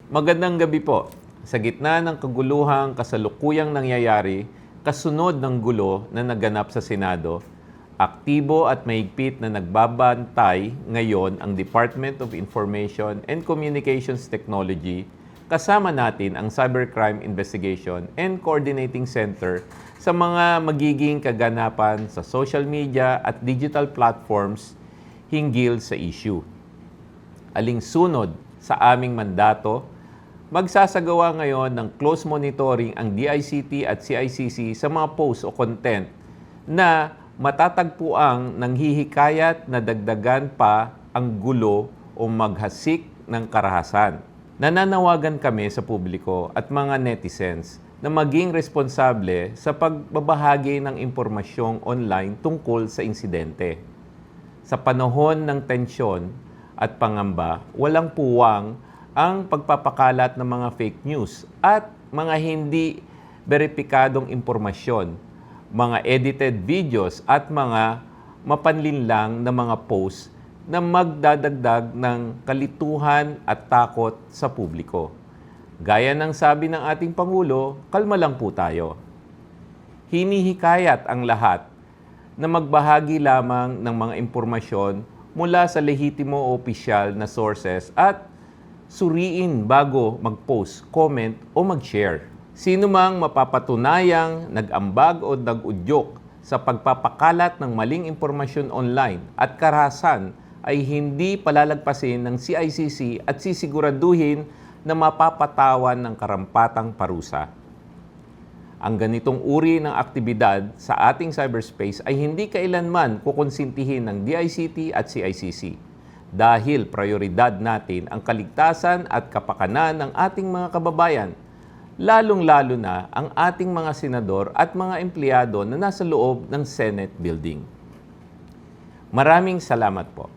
Magandang gabi po. Sa gitna ng kaguluhang kasalukuyang nangyayari, kasunod ng gulo na naganap sa Senado, aktibo at mahigpit na nagbabantay ngayon ang Department of Information and Communications Technology kasama natin ang Cybercrime Investigation and Coordinating Center sa mga magiging kaganapan sa social media at digital platforms hinggil sa issue. Alinsunod sa aming mandato, magsasagawa ngayon ng close monitoring ang DICT at CICC sa mga posts o content na matatagpuang nanghihikayat na dagdagan pa ang gulo o maghasik ng karahasan. Nananawagan kami sa publiko at mga netizens na maging responsable sa pagbabahagi ng impormasyong online tungkol sa insidente. Sa panahon ng tensyon at pangamba, walang puwang ang pagpapakalat ng mga fake news at mga hindi beripikadong impormasyon, mga edited videos at mga mapanlinlang na mga posts na magdadagdag ng kalituhan at takot sa publiko. Gaya ng sabi ng ating Pangulo, kalma lang po tayo. Hinihikayat ang lahat na magbahagi lamang ng mga impormasyon mula sa lehitimo o opisyal na sources at suriin bago mag-post, comment o mag-share. Sino mang mapapatunayang nag-ambag o nag-udyok sa pagpapakalat ng maling impormasyon online at karahasan ay hindi palalagpasin ng CICC at sisiguraduhin na mapapatawan ng karampatang parusa. Ang ganitong uri ng aktibidad sa ating cyberspace ay hindi kailanman kukonsintihin ng DICT at CICC dahil prioridad natin ang kaligtasan at kapakanan ng ating mga kababayan, lalong-lalo na ang ating mga senador at mga empleyado na nasa loob ng Senate building. Maraming salamat po.